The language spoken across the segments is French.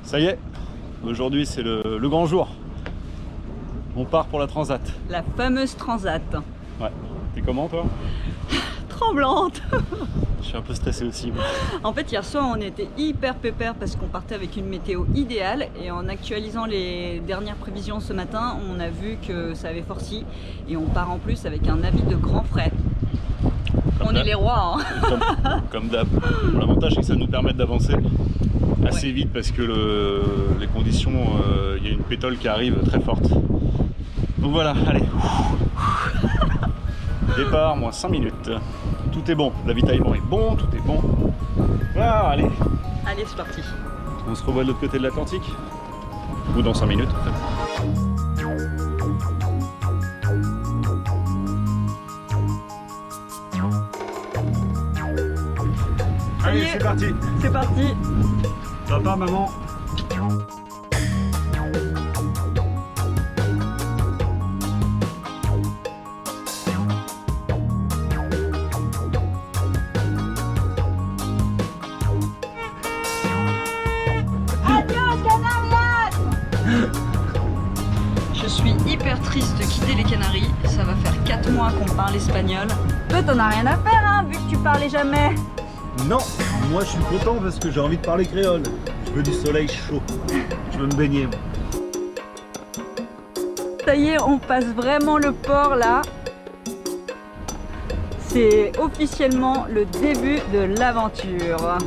Ça y est, aujourd'hui c'est le grand jour. On part pour la Transat. La fameuse Transat. Ouais. T'es comment toi? Tremblante. Je suis un peu stressé aussi. Moi. En fait, hier soir, on était hyper pépère parce qu'on partait avec une météo idéale. Et en actualisant les dernières prévisions ce matin, on a vu que ça avait forci. Et on part en plus avec un avis de grand frais. On est les rois. Hein. Comme d'hab. L'avantage, c'est que ça nous permet d'avancer assez vite parce que les conditions, il y a une pétole qui arrive très forte. Donc voilà, allez. Départ, moins 5 minutes. Tout est bon, l'avitaillement est bon, tout est bon. Voilà, allez. Allez, c'est parti. On se revoit de l'autre côté de l'Atlantique. Ou dans 5 minutes en fait. Allez, c'est parti. C'est parti. Papa, maman. Je suis hyper triste de quitter les Canaries. Ça va faire 4 mois qu'on parle espagnol. Toi, t'en as rien à faire, hein, vu que tu parlais jamais. Non, moi je suis content parce que j'ai envie de parler créole. Je veux du soleil chaud. Je veux me baigner. Moi. Ça y est, on passe vraiment le port là. C'est officiellement le début de l'aventure.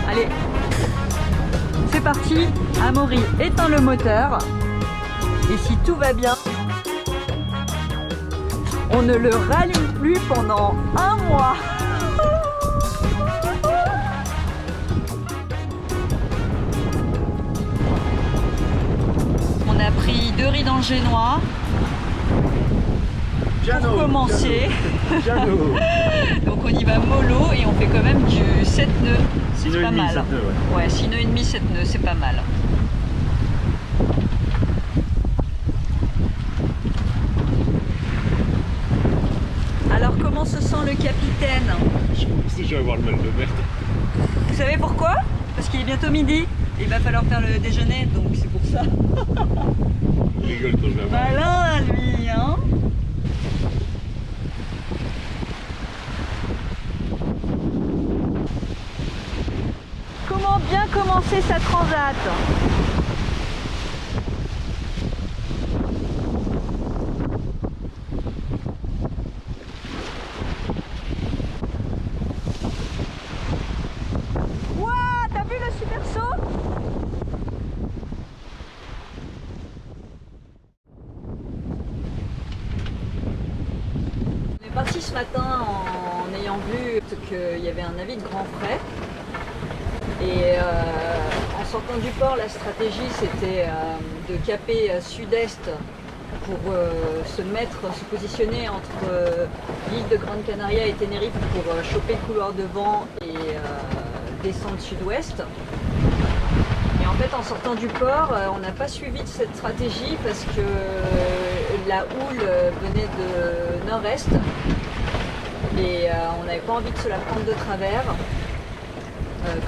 Allez, c'est parti. Amaury éteint le moteur. Et si tout va bien, on ne le rallume plus pendant 1 mois. On a pris 2 riz dans le génois pour commencer. Donc on y va mollo et on fait quand même du 7 nœuds. C'est pas mal. 7 nœuds, ouais, 6 nœuds et demi, 7 nœuds, c'est pas mal. Alors comment se sent le capitaine? Je pense que je vais avoir le mal de mer. Vous savez pourquoi? Parce qu'il est bientôt midi et il va falloir faire le déjeuner, donc c'est pour ça. Je rigole quand je vais avoir. Malin lui, hein. Comment bien commencer sa transat? Parti ce matin en ayant vu qu'il y avait un avis de grand frais et en sortant du port, la stratégie c'était de caper sud-est pour se positionner entre l'île de Grande Canaria et Tenerife pour choper le couloir de vent et descendre sud-ouest. Et en fait, en sortant du port, on n'a pas suivi de cette stratégie parce que la houle venait de nord-est et on n'avait pas envie de se la prendre de travers.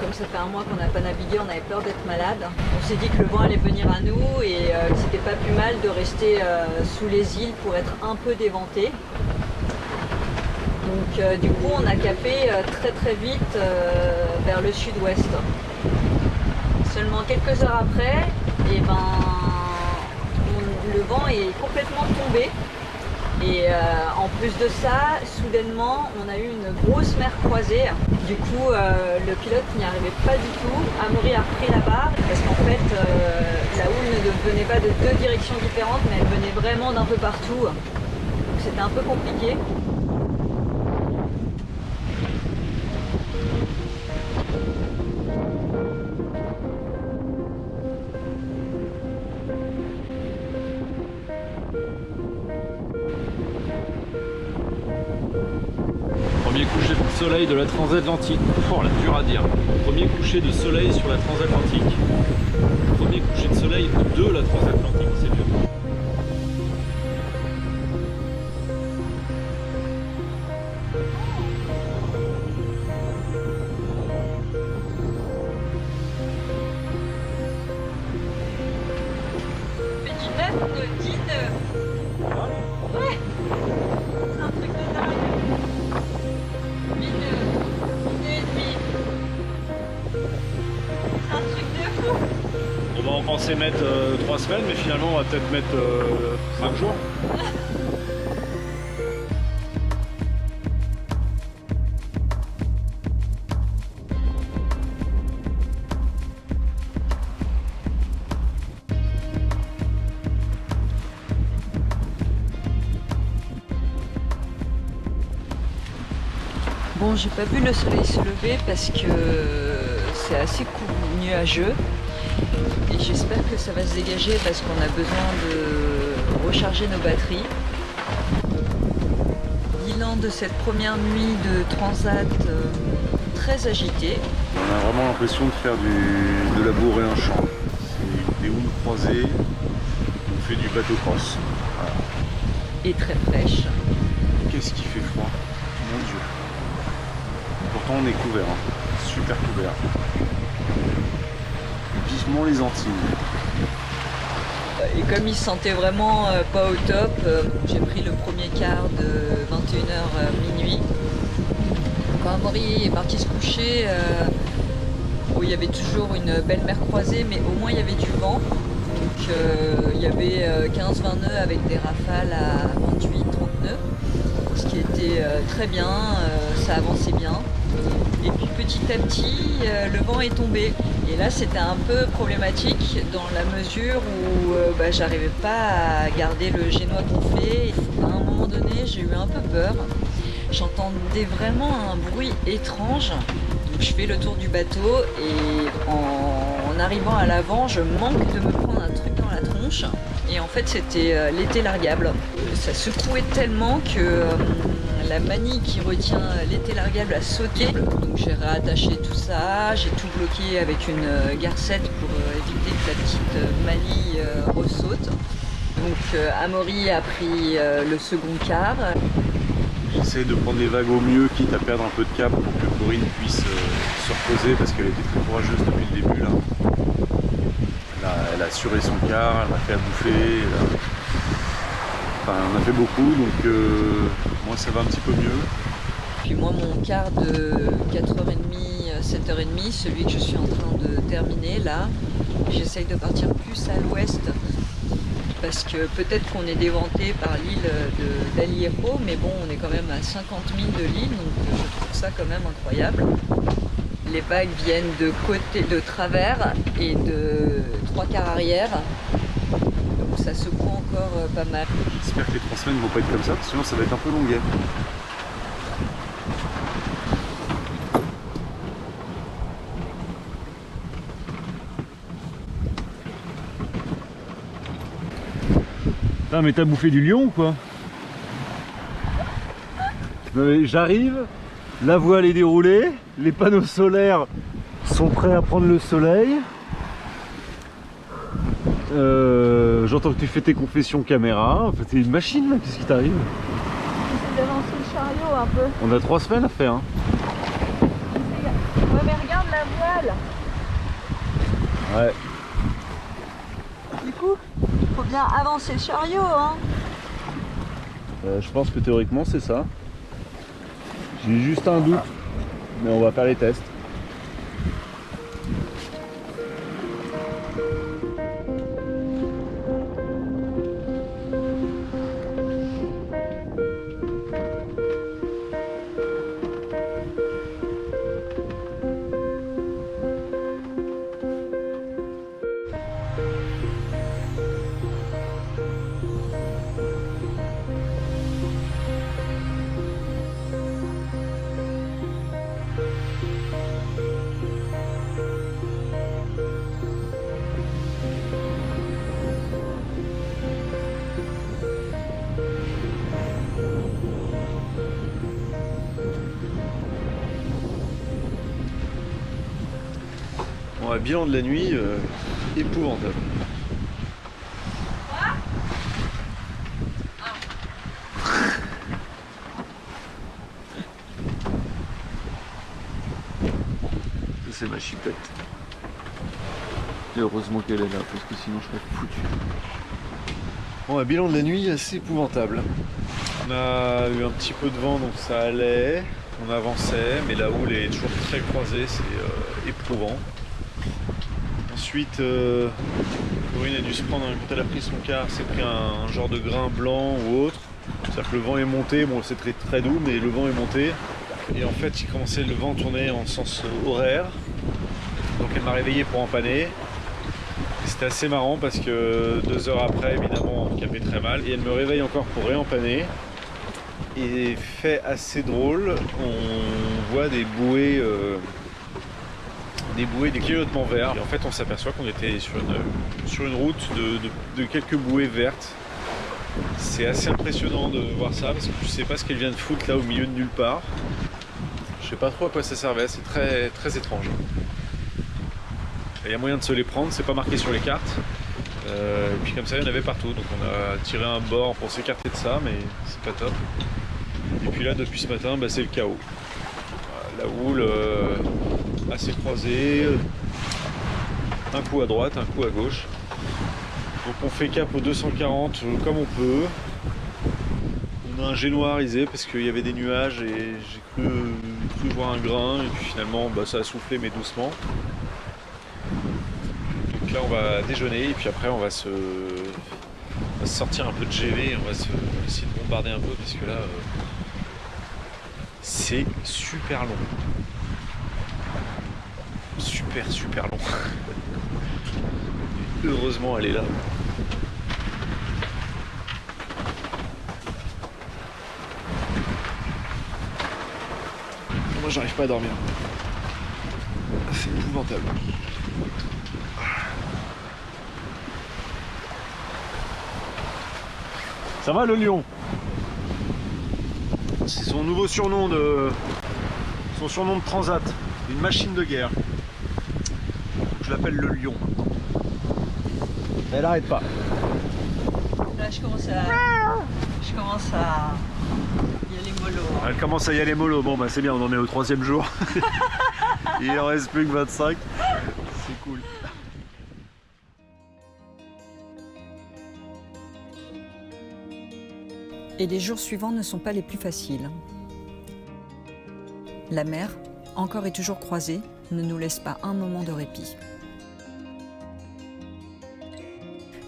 Comme ça fait 1 mois qu'on n'a pas navigué, on avait peur d'être malade. On s'est dit que le vent allait venir à nous et que c'était pas plus mal de rester sous les îles pour être un peu déventé. Donc du coup, on a capé très très vite vers le sud-ouest. Seulement quelques heures après, et le vent est complètement tombé. Et en plus de ça, soudainement, on a eu une grosse mer croisée. Du coup, le pilote n'y arrivait pas du tout. Amaury a repris la barre parce qu'en fait, la houle ne venait pas de 2 directions différentes, mais elle venait vraiment d'un peu partout. Donc c'était un peu compliqué. Premier coucher de soleil de la transatlantique. Oh, là, dur à dire. Premier coucher de soleil sur la transatlantique. Premier coucher de soleil de la transatlantique, c'est dur. 9 nœuds, 10 nœuds. Ouais. C'est un truc de dingue. 10 nœuds, 10 nœuds et demi. C'est un truc de fou. On pensait mettre 3 semaines, mais finalement on va peut-être mettre 5 jours. Bon, j'ai pas vu le soleil se lever parce que c'est assez nuageux et j'espère que ça va se dégager parce qu'on a besoin de recharger nos batteries. Bilan de cette première nuit de transat très agitée. On a vraiment l'impression de faire de labourer un champ. C'est des houles croisées, on fait du bateau cross. Voilà. Et très fraîche. Qu'est-ce qui fait froid, mon Dieu. Pourtant on est couvert, hein. Super couvert. Vivement les Antilles. Et comme il se sentait vraiment pas au top, j'ai pris le premier quart de 21h minuit. Quand Amaury est parti se coucher, il y avait toujours une belle mer croisée, mais au moins il y avait du vent. Donc il y avait 15-20 nœuds avec des rafales à 28-30 nœuds, ce qui était très bien, ça avançait bien. Et puis petit à petit, le vent est tombé. Et là, c'était un peu problématique dans la mesure où j'arrivais pas à garder le génois gonflé. À un moment donné, j'ai eu un peu peur. J'entendais vraiment un bruit étrange. Donc je fais le tour du bateau et en arrivant à l'avant, je manque de me prendre un truc dans la tronche. Et en fait, c'était l'été largable. Ça secouait tellement que la manille qui retient l'été largable a sauté. Donc j'ai réattaché tout ça, j'ai tout bloqué avec une garcette pour éviter que la petite manille ressaute. Donc Amaury a pris le second quart. J'essaie de prendre les vagues au mieux, quitte à perdre un peu de cap pour que Corinne puisse se reposer parce qu'elle était très courageuse depuis le début là. Elle a assuré son quart, elle m'a fait à bouffer. Enfin, on a fait beaucoup, donc moi ça va un petit peu mieux. Puis moi mon quart de 4h30, 7h30, celui que je suis en train de terminer là, j'essaye de partir plus à l'ouest parce que peut-être qu'on est déventé par l'île d'Aliero, mais bon on est quand même à 50 000 de l'île, donc je trouve ça quand même incroyable. Les vagues viennent de côté, de travers et de 3/4 arrière. Donc ça secoue encore pas mal. J'espère que les 3 semaines ne vont pas être comme ça, sinon ça va être un peu longuet. Putain, mais t'as bouffé du lion ou quoi? Non, mais j'arrive, la voile est déroulée, les panneaux solaires sont prêts à prendre le soleil. J'entends que tu fais tes confessions caméra. En fait, t'es une machine là, qu'est-ce qui t'arrive? J'essaie d'avancer le chariot un peu. On a 3 semaines à faire. Hein. Ouais mais regarde la voile. Ouais. Du coup, faut bien avancer le chariot hein. Je pense que théoriquement c'est ça. J'ai juste un doute, mais on va faire les tests. Un bilan de la nuit épouvantable. C'est ma chipette. Et heureusement qu'elle est là parce que sinon je serais foutu. Bon, un bilan de la nuit assez épouvantable. On a eu un petit peu de vent, donc ça allait. On avançait, mais la houle est toujours très croisée, c'est éprouvant. Ensuite, Corinne a dû se prendre, quand elle a pris son quart, s'est pris un genre de grain blanc ou autre. C'est-à-dire que le vent est monté, bon c'est très doux, mais le vent est monté. Et en fait, le vent tournait en sens horaire. Donc elle m'a réveillé pour empanner. C'était assez marrant parce que 2 heures après, évidemment, on capait très mal. Et elle me réveille encore pour réempanner. Et fait assez drôle, on voit des bouées des clignotements verts. Et en fait, on s'aperçoit qu'on était sur une route de quelques bouées vertes. C'est assez impressionnant de voir ça parce que je sais pas ce qu'elle vient de foutre là au milieu de nulle part. Je sais pas trop à quoi ça servait, c'est très étrange. Il y a moyen de se les prendre, c'est pas marqué sur les cartes. Et puis comme ça, il y en avait partout. Donc on a tiré un bord pour s'écarter de ça, mais c'est pas top. Et puis là, depuis ce matin, c'est le chaos. La houle assez croisée, un coup à droite, un coup à gauche. Donc on fait cap au 240 comme on peut. On a un jet noirisé parce qu'il y avait des nuages et j'ai cru voir un grain et puis finalement ça a soufflé mais doucement. Donc là on va déjeuner et puis après on va se sortir un peu de GV, on va essayer de bombarder un peu parce que là c'est super long. Super long. Heureusement elle est là. Moi j'arrive pas à dormir. C'est épouvantable. Ça va le lion? C'est son nouveau surnom de Transat. Une machine de guerre. Je l'appelle le lion. Elle arrête pas. Là, je commence à y aller mollo. Elle commence à y aller mollo. Bon, c'est bien, on en est au 3e jour. Il en reste plus que 25. C'est cool. Et les jours suivants ne sont pas les plus faciles. La mer, encore et toujours croisée, ne nous laisse pas un moment de répit.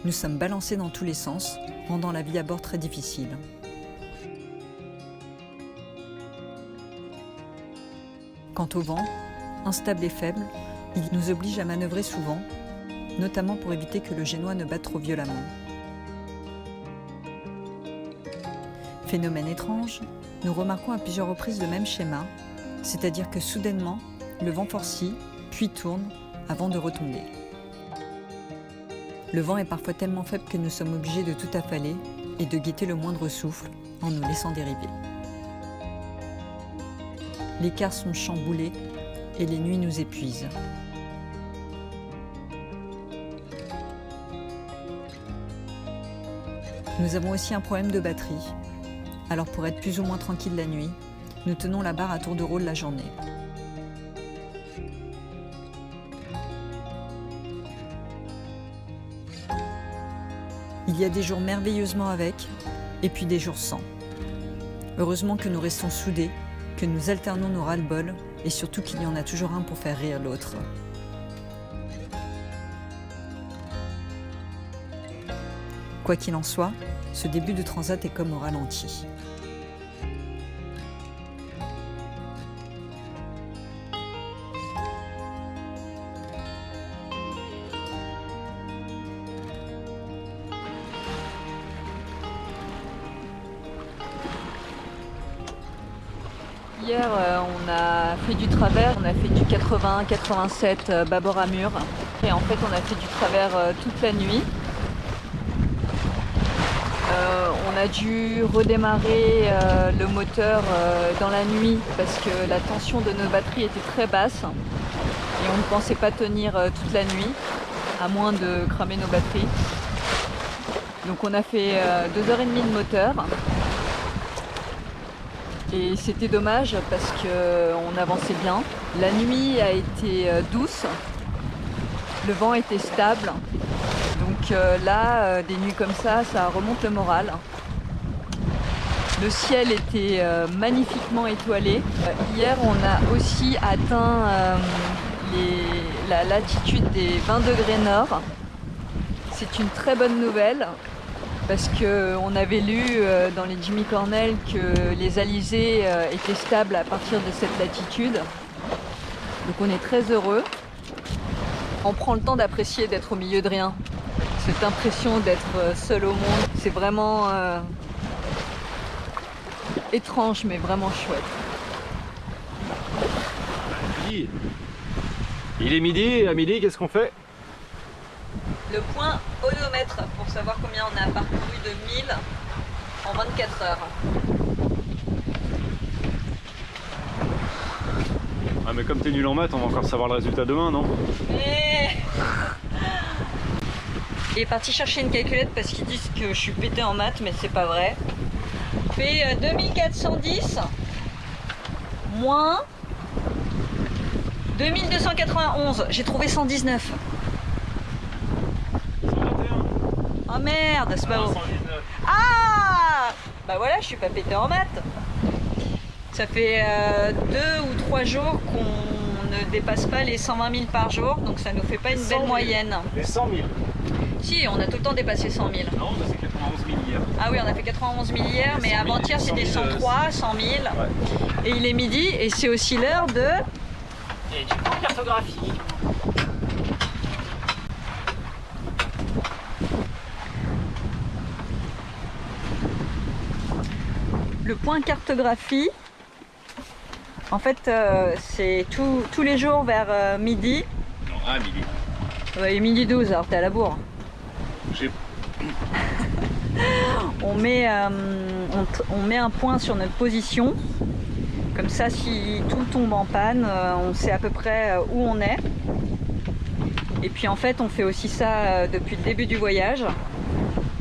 Nous sommes balancés dans tous les sens, rendant la vie à bord très difficile. Quant au vent, instable et faible, il nous oblige à manœuvrer souvent, notamment pour éviter que le génois ne batte trop violemment. Phénomène étrange, nous remarquons à plusieurs reprises le même schéma, c'est-à-dire que soudainement, le vent forcit, puis tourne, avant de retomber. Le vent est parfois tellement faible que nous sommes obligés de tout affaler et de guetter le moindre souffle en nous laissant dériver. Les quarts sont chamboulés et les nuits nous épuisent. Nous avons aussi un problème de batterie. Alors pour être plus ou moins tranquille la nuit, nous tenons la barre à tour de rôle la journée. Il y a des jours merveilleusement avec, et puis des jours sans. Heureusement que nous restons soudés, que nous alternons nos ras-le-bol, et surtout qu'il y en a toujours un pour faire rire l'autre. Quoi qu'il en soit, ce début de transat est comme au ralenti. Hier, on a fait du travers, on a fait du 80-87 bâbord à mur. Et en fait, on a fait du travers toute la nuit. On a dû redémarrer le moteur dans la nuit parce que la tension de nos batteries était très basse et on ne pensait pas tenir toute la nuit, à moins de cramer nos batteries. Donc on a fait 2h30 de moteur. Et c'était dommage parce qu'on avançait bien. La nuit a été douce, le vent était stable, donc là, des nuits comme ça remonte le moral. Le ciel était magnifiquement étoilé. Hier, on a aussi atteint la latitude des 20 degrés nord. C'est une très bonne nouvelle parce qu'on avait lu dans les Jimmy Cornell que les alizés étaient stables à partir de cette latitude. Donc on est très heureux. On prend le temps d'apprécier d'être au milieu de rien. Cette impression d'être seul au monde, c'est vraiment étrange mais vraiment chouette. Il est midi, à midi qu'est-ce qu'on fait? Le point odomètre pour savoir combien on a parcouru de 1000 en 24 heures. Ah mais comme t'es nul en maths, on va encore savoir le résultat demain, non? Il est parti chercher une calculette parce qu'ils disent que je suis pété en maths, mais c'est pas vrai. Fait 2410 moins 2291. J'ai trouvé 119. 121. Oh merde, c'est pas bon. 119. Ah bah voilà, je suis pas pété en maths. Ça fait 2 ou 3 jours qu'on ne dépasse pas les 120 000 par jour, donc ça nous fait pas une belle moyenne. Les 100 000. Si, on a tout le temps dépassé 100 000. Non, c'est 91 000 hier. Ah oui, on a fait 91 000 hier, mais avant-hier c'était 103, 100 000. Ouais. Et il est midi et c'est aussi l'heure de... Et du point cartographie. Le point cartographie. En fait, c'est tous les jours vers midi. Non, à midi. Ouais, midi 12, alors t'es à la bourre. On met un point sur notre position. Comme ça, si tout tombe en panne, on sait à peu près où on est. Et puis en fait, on fait aussi ça depuis le début du voyage.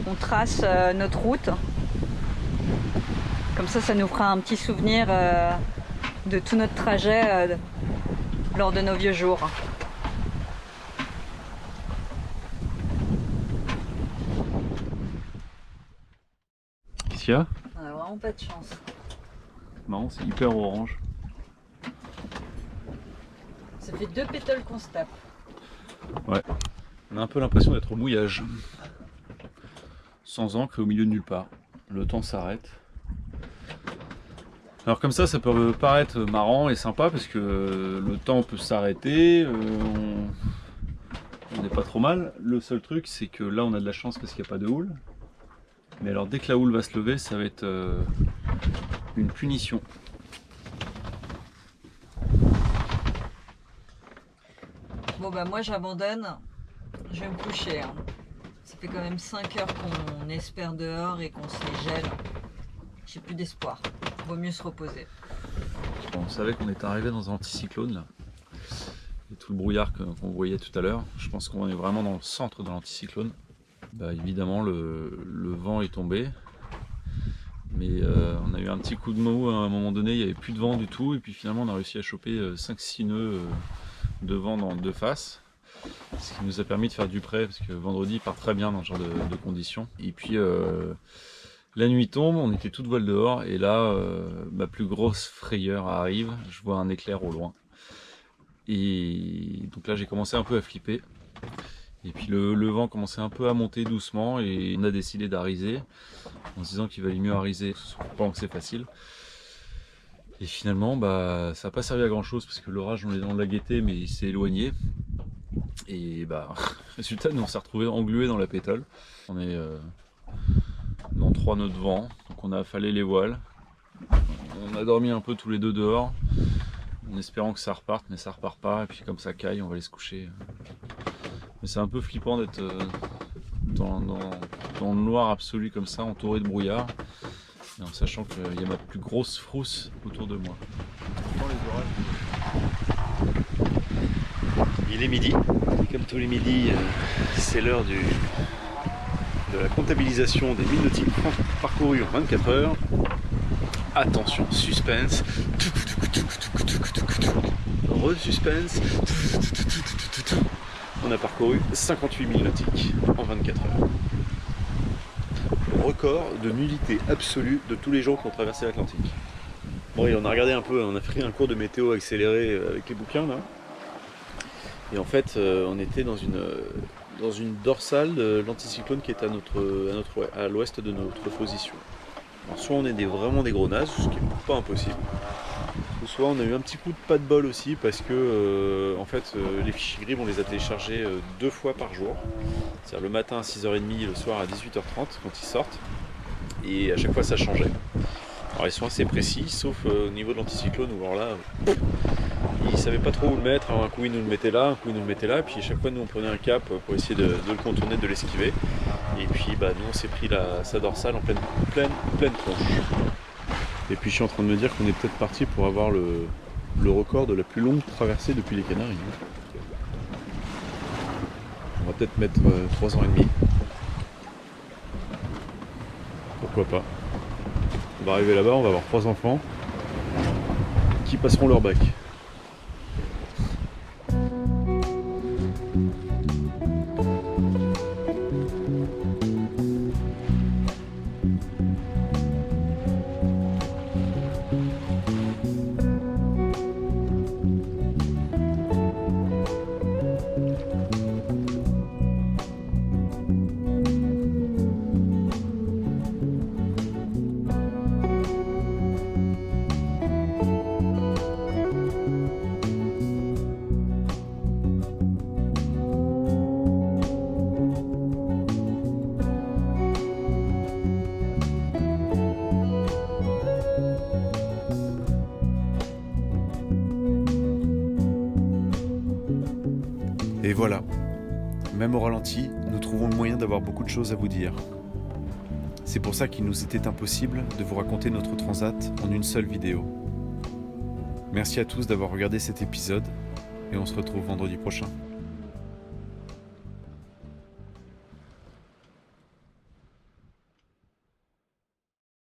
On trace notre route. Comme ça nous fera un petit souvenir de tout notre trajet lors de nos vieux jours. Qu'est-ce qu'il y a? On a vraiment pas de chance. Non, c'est hyper orange. Ça fait 2 pétales qu'on se tape. Ouais. On a un peu l'impression d'être au mouillage. Sans encre et au milieu de nulle part. Le temps s'arrête. Alors comme ça peut paraître marrant et sympa parce que le temps peut s'arrêter, on n'est pas trop mal. Le seul truc c'est que là on a de la chance parce qu'il n'y a pas de houle. Mais alors dès que la houle va se lever, ça va être une punition. Bon bah moi j'abandonne, je vais me coucher. Hein. Ça fait quand même 5 heures qu'on espère dehors et qu'on se les gèle. J'ai plus d'espoir. Vaut mieux se reposer. On savait qu'on était arrivé dans un anticyclone là. Et tout le brouillard qu'on voyait tout à l'heure, je pense qu'on est vraiment dans le centre de l'anticyclone. Bah, évidemment le vent est tombé. Mais on a eu un petit coup de mou à un moment donné, il n'y avait plus de vent du tout. Et puis finalement on a réussi à choper 5-6 nœuds de vent dans deux faces. Ce qui nous a permis de faire du prêt parce que vendredi part très bien dans ce genre de conditions. Et puis la nuit tombe, on était toutes voiles dehors et là ma plus grosse frayeur arrive, je vois un éclair au loin. Et donc là j'ai commencé un peu à flipper. Et puis le vent commençait un peu à monter doucement et on a décidé d'ariser en se disant qu'il valait mieux ariser pendant que c'est facile. Et finalement bah, ça n'a pas servi à grand chose parce que l'orage on l'a guetté mais il s'est éloigné. Et bah résultat nous on s'est retrouvés englués dans la pétole. On est dans 3 nœuds de vent, donc on a affalé les voiles. On a dormi un peu tous les deux dehors en espérant que ça reparte, mais ça repart pas et puis comme ça caille on va aller se coucher. Mais c'est un peu flippant d'être dans le noir absolu comme ça, entouré de brouillard, et en sachant qu'il y a ma plus grosse frousse autour de moi. Il est midi, et comme tous les midis, c'est l'heure de la comptabilisation des 1000 nautiques parcourus en 24 heures. Attention, suspense. Re-suspense. On on a parcouru 58 000 nautiques en 24 heures. Record de nullité absolue de tous les gens qui ont traversé l'Atlantique. Bon, et on a regardé un peu, on a fait un cours de météo accéléré avec les bouquins là. Et en fait, on était dans une dorsale de l'anticyclone qui est à l'ouest de notre position. Alors, soit on est vraiment des gros nazes, ce qui n'est pas impossible, ou soit on a eu un petit coup de pas de bol aussi parce que en fait, les fichiers Grib on les a téléchargés 2 fois par jour. C'est-à-dire le matin à 6h30 et le soir à 18h30 quand ils sortent. Et à chaque fois ça changeait. Alors ils sont assez précis, sauf au niveau de l'anticyclone où alors là, ils savaient pas trop où le mettre. Alors, un coup ils nous le mettaient là, un coup ils nous le mettaient là, et puis à chaque fois nous on prenait un cap pour essayer de le contourner, de l'esquiver. Et puis nous on s'est pris sa dorsale en pleine tronche. Et puis je suis en train de me dire qu'on est peut-être parti pour avoir le record de la plus longue traversée depuis les Canaries. On va peut-être mettre 3 ans et demi. Pourquoi pas. On va arriver là-bas, on va avoir 3 enfants qui passeront leur bac. Et voilà, même au ralenti, nous trouvons le moyen d'avoir beaucoup de choses à vous dire. C'est pour ça qu'il nous était impossible de vous raconter notre transat en une seule vidéo. Merci à tous d'avoir regardé cet épisode et on se retrouve vendredi prochain.